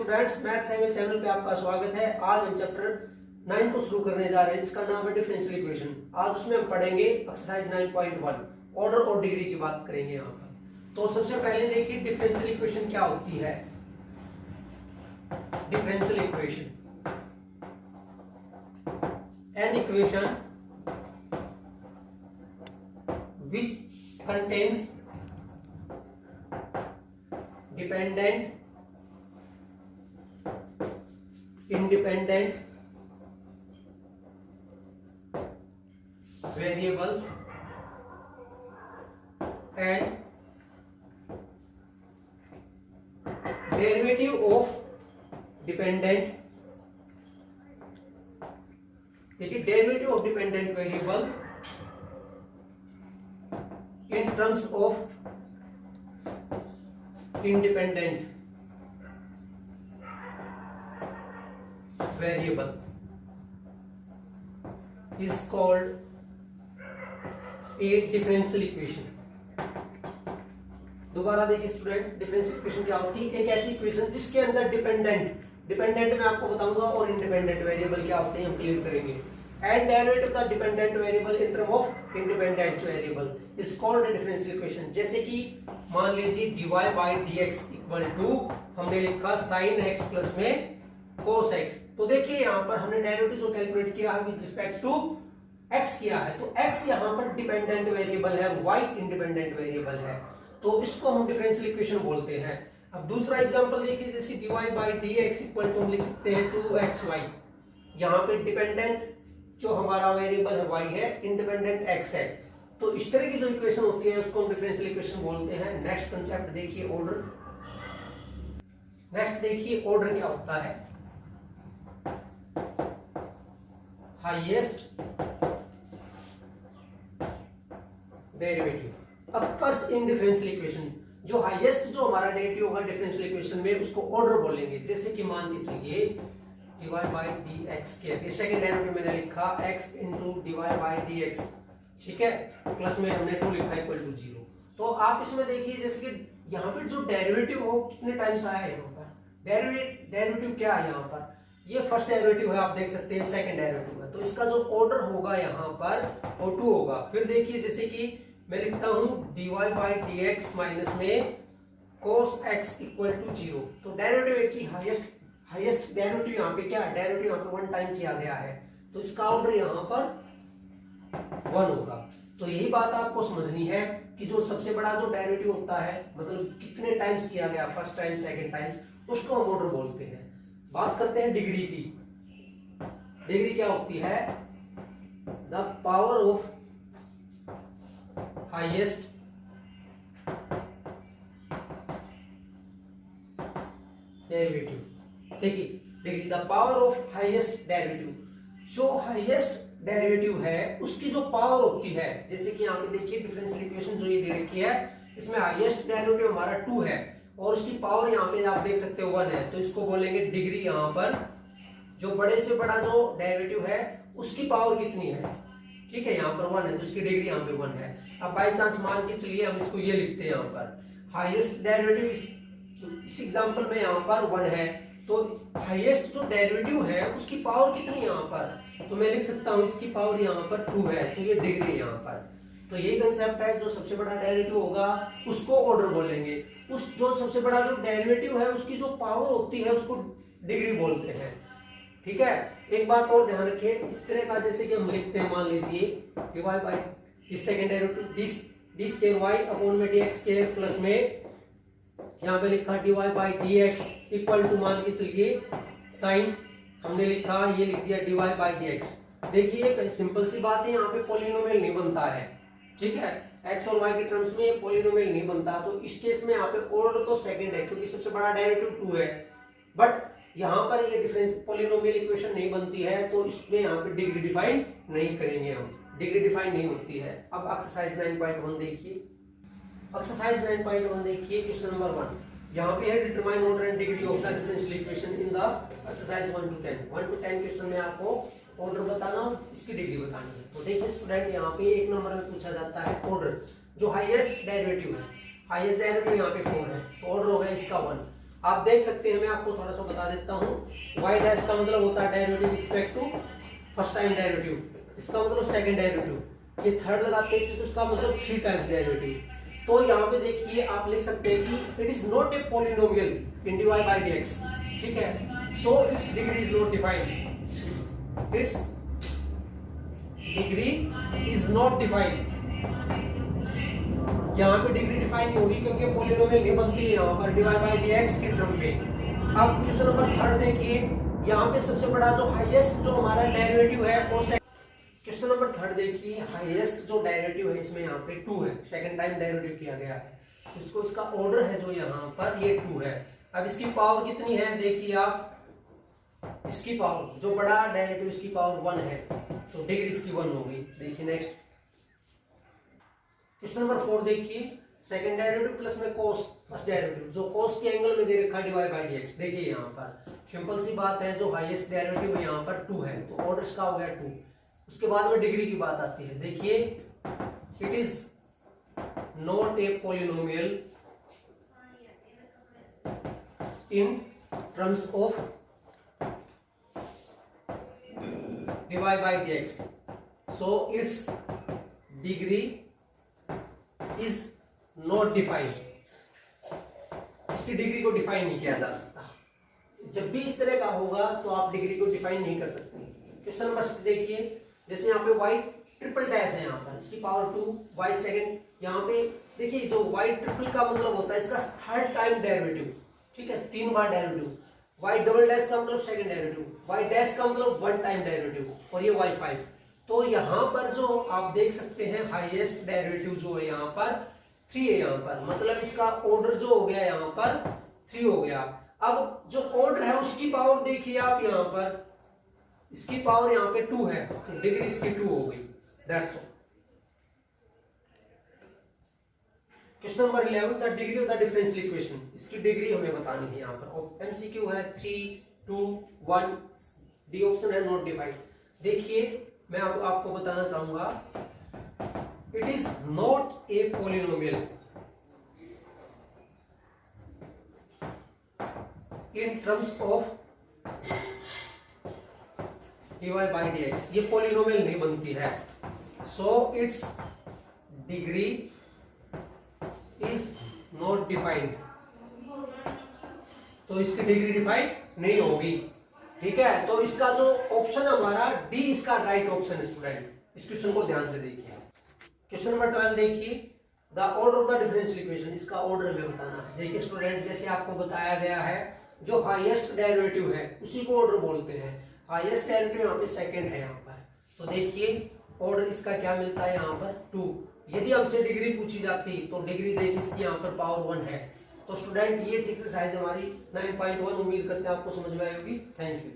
Students, maths angle channel पे आपका स्वागत है। आज हम चैप्टर 9 को शुरू करने जा रहे हैं जिसका नाम है डिफरेंशियल इक्वेशन। आज उसमें हम पढ़ेंगे एक्सरसाइज 9.1 ऑर्डर और डिग्री की बात करेंगे यहाँ पर। तो सबसे पहले देखिए डिफरेंशियल इक्वेशन क्या होती है। Differential equation an equation which contains dependent, independent variables and derivative of dependent, देखिए derivative of dependent variable in terms of independent variable is called a differential equation। दोबारा देखिए स्टूडेंट, डिफरेंशियल इक्वेशन क्या होती है? एक ऐसी इक्वेशन जिसके अंदर डिपेंडेंट मैं आपको बताऊंगा और इंडिपेंडेंट वेरिएबल क्या होते हैं हम क्लियर करेंगे। And derivative of the dependent variable in term of independent variable is called a differential equation. जैसे कि मान लीजिए dy by dx equal to हमने लिखा sin x प्लस में cos x। तो देखिए यहाँ पर हमने डेरिवेटिव जो कैलकुलेट किया है विद रिस्पेक्ट टू x किया है, तो x यहाँ पर डिपेंडेंट वेरिएबल है, y इंडिपेंडेंट वेरिएबल है, तो इसको हम डिफरेंशियल इक्वेशन बोलते हैं। अब दूसरा एग्जांपल देखिए, जैसे dy by dx equal to हम लिख सकते हैं 2xy। यहाँ पे डिपेंडेंट जो हमारा वेरिएबल है y है, इंडिपेंडेंट x है, तो इस तरह की जो इक्वेशन होती है उसको हम डिफरेंशियल इक्वेशन बोलते हैं। नेक्स्ट कांसेप्ट देखिए ऑर्डर। नेक्स्ट देखिए ऑर्डर क्या होता है। Highest derivative occurs in differential equation. जो हाईएस्ट जो हमारा डेरिवेटिव होगा डिफरेंशियल इक्वेशन में उसको ऑर्डर बोलेंगे। जैसे कि मान के चलिए dy बाई dx के सेकंड डेरिवेटिव मैंने लिखा x into dy by dx, ठीक है, प्लस में हमने 2 लिखा इक्वल टू 0। तो आप इसमें देखिए जैसे कि यहाँ पे जो डेरिवेटिव हो कितने टाइम्स आया है यहाँ पर। डेरिवेटिव क्या है यहाँ पर, ये फर्स्ट डेरिवेटिव है, आप देख सकते हैं सेकंड डेरिवेटिव है, तो इसका जो ऑर्डर होगा यहाँ पर वो 2 होगा। फिर देखिए जैसे कि मैं लिखता हूँ dy बाई dx माइनस में cos x इक्वल टू 0। तो डेरिवेटिव की हाईएस्ट डेरिवेटिव यहाँ पे क्या है, डेरिवेटिव यहाँ पे 1 टाइम किया गया है, तो इसका ऑर्डर यहाँ पर 1 होगा। तो यही बात आपको समझनी है कि जो सबसे बड़ा जो डेरिवेटिव होता है, मतलब कितने टाइम्स किया गया, फर्स्ट टाइम सेकंड टाइम्स, उसको हम ऑर्डर बोलते हैं। बात करते हैं डिग्री की। डिग्री क्या होती है? The power of highest derivative. देखिए degree the power of highest derivative. जो हाईएस्ट डेरिवेटिव है उसकी जो पावर होती है, जैसे कि यहाँ पे देखिए डिफरेंशियल इक्वेशन जो ये दे रखी है, इसमें हाईएस्ट डेरिवेटिव हमारा 2 है और उसकी पावर यहाँ पे आप देख सकते हो 1 है, तो इसको बोलेंगे डिग्री। यहाँ पर जो बड़े से बड़ा जो डेरिवेटिव है उसकी पावर कितनी है, ठीक है, यहाँ पर 1 है, तो इसकी डिग्री यहाँ पे 1 है। अब बाई चांस मान के चलिए हम इसको ये लिखते हैं, यहाँ पर हाईएस्ट डेरिवेटिव इस एग्जांपल में यहाँ पर 1 है, तो हाईएस्ट जो डेरिवेटिव है उसकी पावर कितनी है यहाँ पर, तो मैं लिख सकता हूँ इसकी पावर यहाँ पर 2 है, तो ये डिग्री है यहाँ पर। तो यही कंसेप्ट है, जो सबसे बड़ा डेरिवेटिव होगा उसको ऑर्डर बोलेंगे। उस जो सबसे बड़ा जो डेरिवेटिव है उसकी जो पावर होती है उसको डिग्री बोलते हैं, ठीक है। एक बात और ध्यान रखिए, इस तरह का जैसे कि हम लिखते हैं, मान लीजिए dy बाई इस second derivative d square y upon में dx स्क्वायर प्लस में यहाँ पे लिखा dy by dx equal to मान के चलिए साइन हमने लिखा, ये लिख दिया dy बाई dx। देखिए सिंपल सी बात है, यहाँ पे पॉलिनोमियल नहीं बनता है, ठीक है, x और y के टर्म्स में पॉलिनोमियल नहीं बनता, तो इस केस में यहाँ पे ऑर्डर तो सेकंड है क्योंकि सबसे बड़ा डेरिवेटिव 2 है, बट यहाँ पर ये डिफरेंस पॉलिनोमियल इक्वेशन नहीं बनती है, तो इसमें यहाँ पे डिग्री डिफाइन नहीं करेंगे हम, डिग्री डिफाइन नहीं होती है। अब एक्सरसाइज 9.1 देखिए। एक्सरसाइज 9.1 देखिए, क्वेश्चन नंबर 1 यहाँ पे है determine order and degree of the differential equation in the exercise 1 to 10 question में आपको ऑर्डर बताना और इसकी डिग्री बतानी है। तो देखिए स्टूडेंट, यहाँ पे 1 नंबर में पूछा जाता है ऑर्डर, जो हाईएस्ट डेरिवेटिव है, हाईएस्ट डेरिवेटिव यहाँ पे 4 है, तो ऑर्डर होगा इसका 1। आप देख सकते हैं, मैं आपको थोड़ा सा बता देता हूँ। y डैश का मतलब होता है derivative with respect to first time derivative, इसका मतलब सेकंड डेरिवेटिव, ये थर्ड लगाते हैं तो इसका मतलब 3 टाइम्स डेरिवेटिव। तो यहाँ पे देखिए आप लिख सकते हैं कि it is not a polynomial in dy by dx, ठीक है। So it's degree is not defined, it's degree is not defined. यहाँ पे डिग्री डिफाइन नहीं होगी क्योंकि पॉलिनोमियल नहीं बनती है यहाँ पर dy by dx के टर्म पे। अब क्वेश्चन नंबर 3 देखिए, यहाँ पे सबसे बड़ा जो हाईएस्ट जो हमारा डेरिवेटिव है वो क्वेश्चन नंबर 3 देखिए, हाईएस्ट जो डेरिवेटिव है इसमें यहाँ पे 2 है, सेकंड टाइम डेरिवेटिव किया गया है, इसको इसका ऑर्डर है जो यहाँ पर ये 2 है। अब इसकी पावर कितनी है देखिए आप, इसकी पावर जो बड़ा डेरिवेटिव इसकी पावर 1 है, तो डिग्री इसकी 1 हो गई। देखिए नेक्स्ट क्वेश्चन नंबर 4 देखिए, सेकंड डेरिवेटिव प्लस में cos फर्स्ट डेरिवेटिव, जो cos के एंगल में दे रखा है dy by dx। देखिए यहाँ पर सिंपल सी बात है, जो हाईएस्ट डेरिवेटिव यहाँ पर 2 है तो ऑर्डर इसका हो गया 2। उसके बाद में डिग्री की बात आती है। देखिए it is not a polynomial in terms of dy by dx, so its degree is not defined। इसकी डिग्री को डिफाइन नहीं किया जा सकता। जब भी इस तरह का होगा तो आप डिग्री को डिफाइन नहीं कर सकते। क्वेश्चन नंबर 6 देखिए, जैसे यहाँ पे y ट्रिपल डैश है, यहाँ पर इसकी पावर 2, y सेकंड, यहाँ पे देखिए जो y ट्रिपल का मतलब होता है इसका थर्ड टाइम डेरिवेटिव, ठीक है, 3 बार डेरिवेटिव। y डबल डैश का मतलब सेकंड डेरिवेटिव, y डैश का मतलब 1 टाइम डेरिवेटिव, और ये y5। तो यहाँ पर जो आप देख सकते हैं हाईएस्ट डेरिवेटिव जो है यहाँ पर 3 है, यहाँ पर मतलब इसका ऑर्डर जो हो गया यहाँ पर 3 हो गया। अब जो ऑर्डर है उसकी पावर देखिए आप, यहाँ पर इसकी पावर यहाँ पे 2 है, तो डिग्री इसकी 2 हो गई। That's all. Question number 11, the degree of the differential equation, इसकी डिग्री हमें बतानी है। यहाँ पर एमसीक्यू है 3, 2, 1, डी ऑप्शन है नॉट डिफाइंड। देखिए मैं आपको बताना चाहूंगा, it is not a polynomial in terms of dy by dx, ये पॉलिनोमियल नहीं बनती है। So it's degree is not defined, तो इसकी डिग्री डिफाइंड नहीं होगी, ठीक है। तो इसका जो ऑप्शन हमारा डी इसका राइट ऑप्शन है स्टूडेंट। इस क्वेश्चन को ध्यान से देखिए। क्वेश्चन नंबर 12 देखिए, the order of the differential equation, इसका ऑर्डर हमें बताना है। देखिए स्टूडेंट, जैसे आपको बताया गया है जो हाईएस्ट डेरिवेटिव है उसी को ऑर्डर बोलते हैं। हाईएस्ट डेरिवेटिव यहाँ पे सेकंड है यहाँ पर, तो देखिए ऑर्डर इसका क्या मिलता है यहाँ पर 2। यदि हमसे डिग्री पूछी जाती तो डिग्री देखिए इसकी यहाँ पर पावर 1 है। तो स्टूडेंट ये थी एक्सरसाइज हमारी 9.1। उम्मीद करते हैं आपको समझ में आई होगी। Thank you.